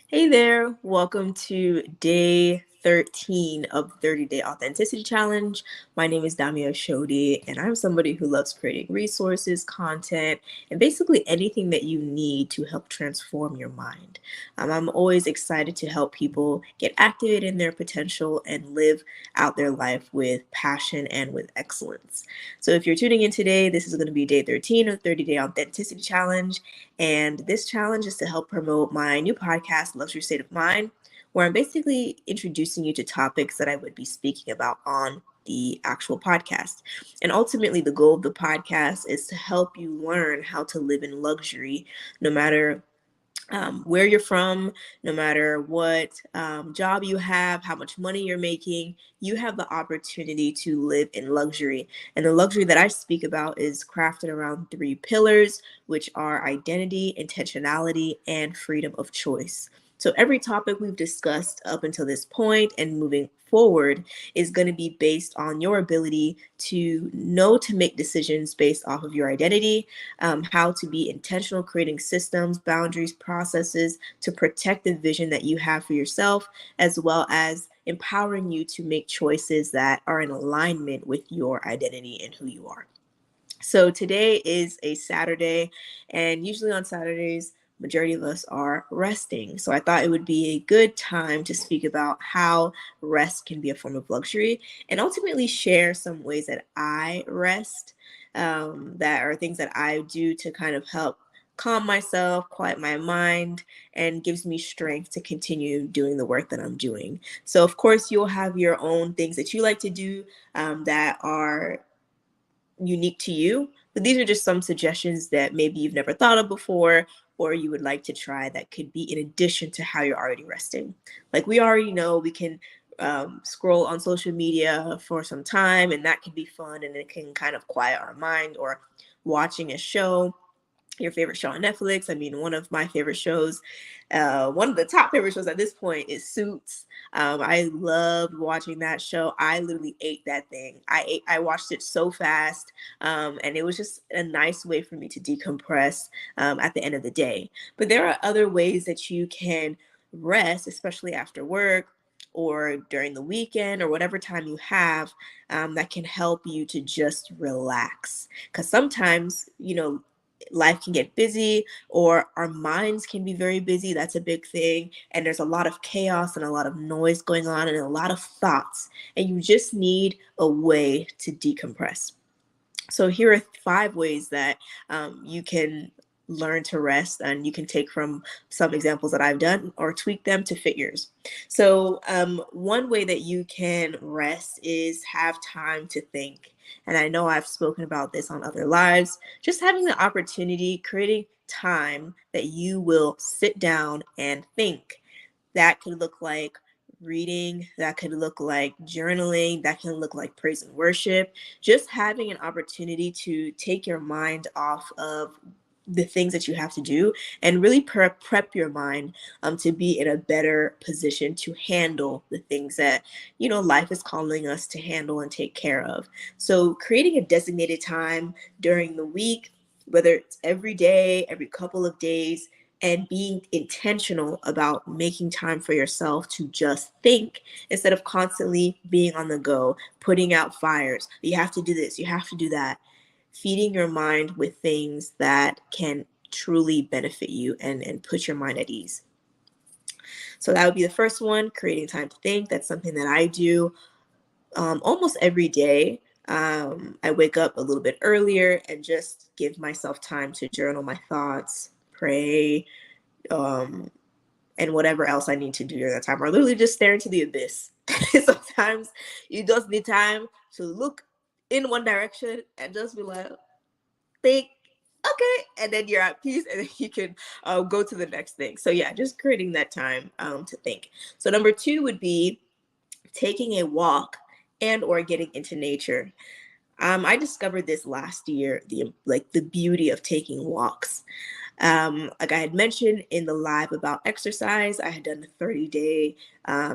Hey there, welcome to day 13 of the 30-day authenticity challenge. My name is Damia Shodi, and I'm somebody who loves creating resources, content, and basically anything that you need to help transform your mind. I'm always excited to help people get activated in their potential and live out their life with passion and with excellence. So if you're tuning in today, this is going to be day 13 of the 30-day authenticity challenge. And this challenge is to help promote my new podcast, Luxury State of Mind, where I'm basically introducing you to topics that I would be speaking about on the actual podcast. And ultimately, the goal of the podcast is to help you learn how to live in luxury no matter where you're from, no matter what job you have, how much money you're making, you have the opportunity to live in luxury. And the luxury that I speak about is crafted around three pillars, which are identity, intentionality, and freedom of choice. So every topic we've discussed up until this point and moving forward is going to be based on your ability to know to make decisions based off of your identity, how to be intentional, creating systems, boundaries, processes to protect the vision that you have for yourself, as well as empowering you to make choices that are in alignment with your identity and who you are. So today is a Saturday, and usually on Saturdays, majority of us are resting. So I thought it would be a good time to speak about how rest can be a form of luxury and ultimately share some ways that I rest, that are things that I do to kind of help calm myself, quiet my mind, and gives me strength to continue doing the work that I'm doing. So of course, you'll have your own things that you like to do that are unique to you. But these are just some suggestions that maybe you've never thought of before or you would like to try that could be in addition to how you're already resting. Like we already know we can scroll on social media for some time and that can be fun and it can kind of quiet our mind, or watching a show, your favorite show on Netflix. I mean, one of my favorite shows, one of the top favorite shows at this point is Suits. I loved watching that show. I literally ate that thing. I watched it so fast, and it was just a nice way for me to decompress at the end of the day. But there are other ways that you can rest, especially after work or during the weekend or whatever time you have, that can help you to just relax. Because sometimes, life can get busy or our minds can be very busy. That's a big thing. And there's a lot of chaos and a lot of noise going on and a lot of thoughts. And you just need a way to decompress. So here are 5 ways that you can learn to rest, and you can take from some examples that I've done or tweak them to fit yours. So one way that you can rest is have time to think. And I know I've spoken about this on other lives, just having the opportunity, creating time that you will sit down and think. That could look like reading, that could look like journaling, that can look like praise and worship. Just having an opportunity to take your mind off of the things that you have to do and really prep your mind to be in a better position to handle the things that life is calling us to handle and take care of. So creating a designated time during the week, whether it's every day, every couple of days, and being intentional about making time for yourself to just think instead of constantly being on the go, putting out fires. You have to do this, you have to do that. Feeding your mind with things that can truly benefit you and put your mind at ease. So that would be the first one, creating time to think. That's something that I do almost every day. I wake up a little bit earlier and just give myself time to journal my thoughts, pray, um, and whatever else I need to do during that time, or literally just stare into the abyss. Sometimes you just need time to look in one direction and just be like, think, okay, and then you're at peace, and then you can go to the next thing. So yeah, just creating that time to think. So number 2 would be taking a walk and or getting into nature. I discovered this last year, the beauty of taking walks. Like I had mentioned in the live about exercise, I had done the 30-day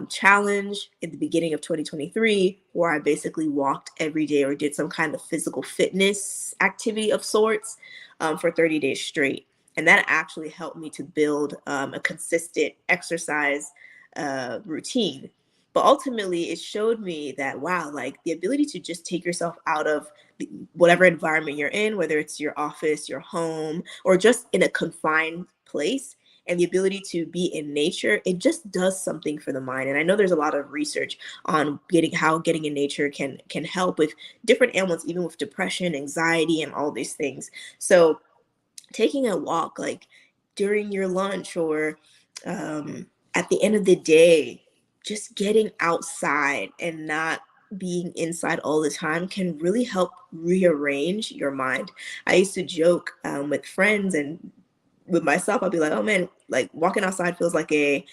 challenge in the beginning of 2023, where I basically walked every day or did some kind of physical fitness activity of sorts for 30 days straight. And that actually helped me to build a consistent exercise routine. But ultimately, it showed me that, wow, like the ability to just take yourself out of whatever environment you're in, whether it's your office, your home, or just in a confined place, and the ability to be in nature, it just does something for the mind. And I know there's a lot of research on getting in nature can help with different ailments, even with depression, anxiety, and all these things. So taking a walk, like during your lunch or at the end of the day, just getting outside and not being inside all the time can really help rearrange your mind. I used to joke with friends and with myself. I'll be like, oh man, like walking outside feels like a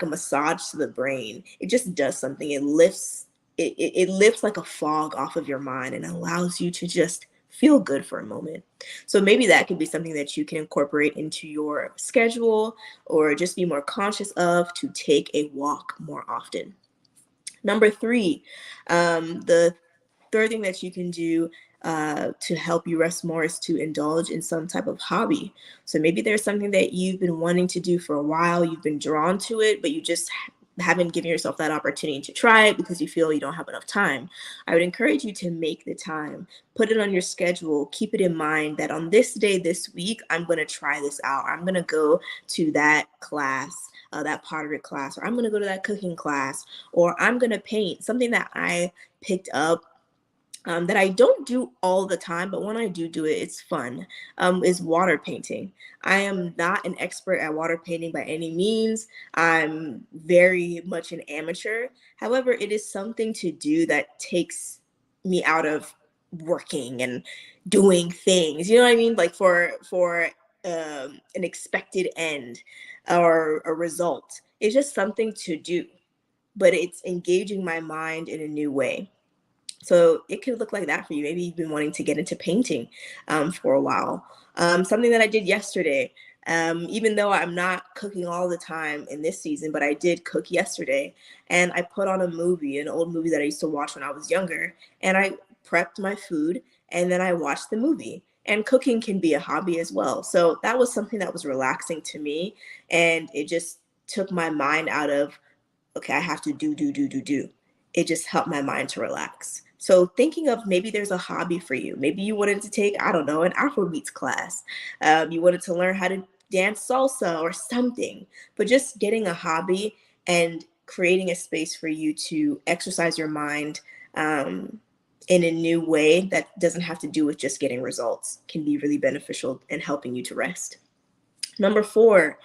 massage to the brain. It just does something. It lifts like a fog off of your mind and allows you to just feel good for a moment. So maybe that could be something that you can incorporate into your schedule or just be more conscious of, to take a walk more often. Number three, the third thing that you can do to help you rest more is to indulge in some type of hobby. So maybe there's something that you've been wanting to do for a while, you've been drawn to it, but you just haven't given yourself that opportunity to try it because you feel you don't have enough time. I would encourage you to make the time, put it on your schedule, keep it in mind that on this day this week, I'm going to try this out. I'm going to go to that class. That pottery class, or I'm going to go to that cooking class, or I'm going to paint. Something that I picked up that I don't do all the time, but when I do it, it's fun, is water painting. I am not an expert at water painting by any means. I'm very much an amateur. However, it is something to do that takes me out of working and doing things. You know what I mean? Like for an expected end or a result. It's just something to do, but it's engaging my mind in a new way. So it could look like that for you. Maybe you've been wanting to get into painting for a while. Something that I did yesterday, even though I'm not cooking all the time in this season, but I did cook yesterday. And I put on a movie, an old movie that I used to watch when I was younger. And I prepped my food and then I watched the movie. And cooking can be a hobby as well. So that was something that was relaxing to me. And it just took my mind out of, okay, I have to do. It just helped my mind to relax. So thinking of, maybe there's a hobby for you. Maybe you wanted to take, I don't know, an Afrobeats class. You wanted to learn how to dance salsa or something, but just getting a hobby and creating a space for you to exercise your mind in a new way that doesn't have to do with just getting results can be really beneficial in helping you to rest. Number four,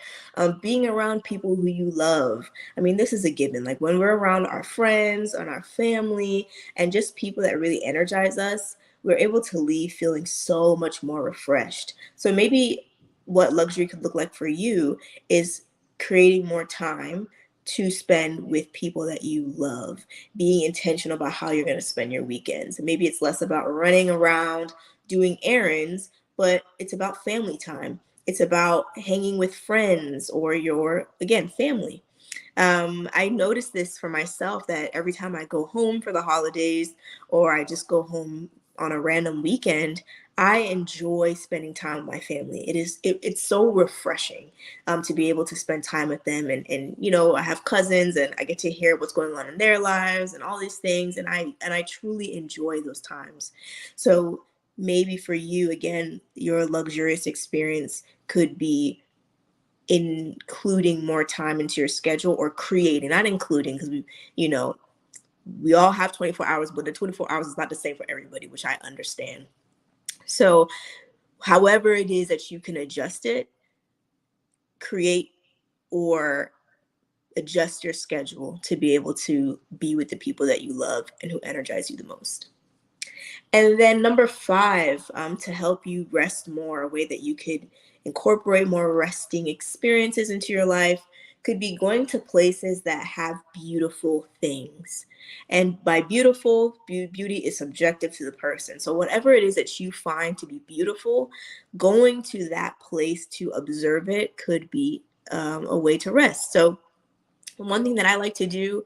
being around people who you love. I mean, this is a given. Like when we're around our friends and our family and just people that really energize us, we're able to leave feeling so much more refreshed. So maybe what luxury could look like for you is creating more time to spend with people that you love, being intentional about how you're going to spend your weekends. And maybe it's less about running around doing errands, but it's about family time. It's about hanging with friends or your, again, family. I noticed this for myself that every time I go home for the holidays or I just go home on a random weekend, I enjoy spending time with my family. It's so refreshing to be able to spend time with them, and I have cousins and I get to hear what's going on in their lives and all these things, and I truly enjoy those times. So maybe for you, again, your luxurious experience could be including more time into your schedule, or creating, not including, because you know we all have 24 hours, but the 24 hours is not the same for everybody, which I understand. So however it is that you can adjust it, create or adjust your schedule to be able to be with the people that you love and who energize you the most. And then number five, to help you rest more, a way that you could incorporate more resting experiences into your life could be going to places that have beautiful things. And by beautiful, beauty is subjective to the person. So whatever it is that you find to be beautiful, going to that place to observe it could be a way to rest. So one thing that I like to do,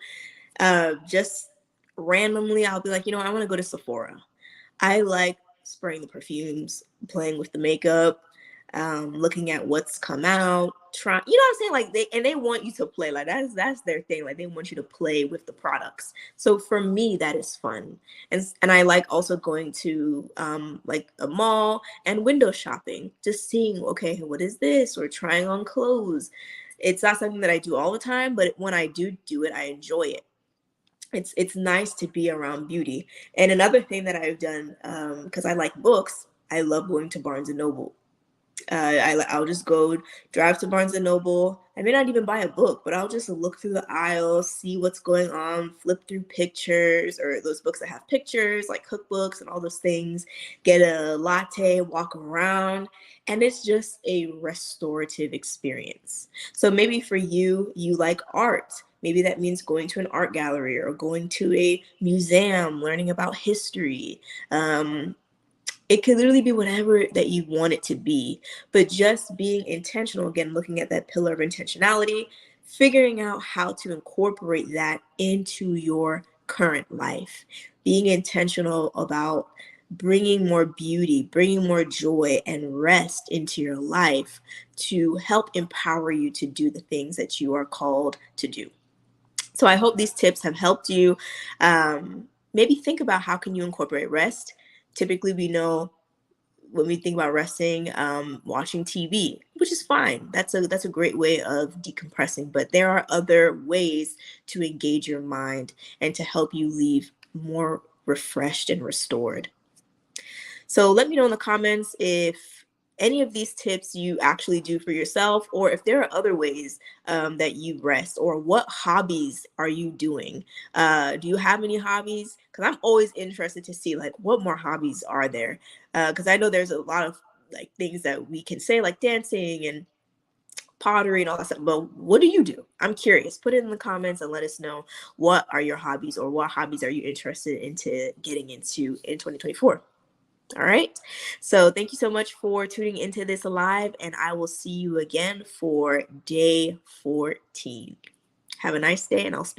just randomly, I'll be like, I want to go to Sephora. I like spraying the perfumes, playing with the makeup. looking at what's come out, trying, you know what I'm saying? Like they want you to play. Like that's their thing. Like they want you to play with the products. So for me, that is fun. And I like also going to like a mall and window shopping, just seeing, okay, what is this? Or trying on clothes. It's not something that I do all the time, but when I do it, I enjoy it. It's nice to be around beauty. And another thing that I've done, because I like books, I love going to Barnes and Noble. I'll just go drive to Barnes and Noble. I may not even buy a book, but I'll just look through the aisles, see what's going on, flip through pictures or those books that have pictures, like cookbooks and all those things. Get a latte, walk around, and it's just a restorative experience. So maybe for you, you like art. Maybe that means going to an art gallery or going to a museum, learning about history. It could literally be whatever that you want it to be, but just being intentional, again, looking at that pillar of intentionality, figuring out how to incorporate that into your current life, being intentional about bringing more beauty, bringing more joy and rest into your life to help empower you to do the things that you are called to do. So I hope these tips have helped you. Maybe think about how can you incorporate rest. Typically, we know when we think about resting, watching TV, which is fine. That's a great way of decompressing. But there are other ways to engage your mind and to help you leave more refreshed and restored. So let me know in the comments if any of these tips you actually do for yourself, or if there are other ways that you rest, or what hobbies are you doing? Do you have any hobbies? Because I'm always interested to see like what more hobbies are there. Because I know there's a lot of like things that we can say, like dancing and pottery and all that stuff. But what do you do? I'm curious. Put it in the comments and let us know, what are your hobbies, or what hobbies are you interested into getting into in 2024? All right. So thank you so much for tuning into this live, and I will see you again for day 14. Have a nice day, and I'll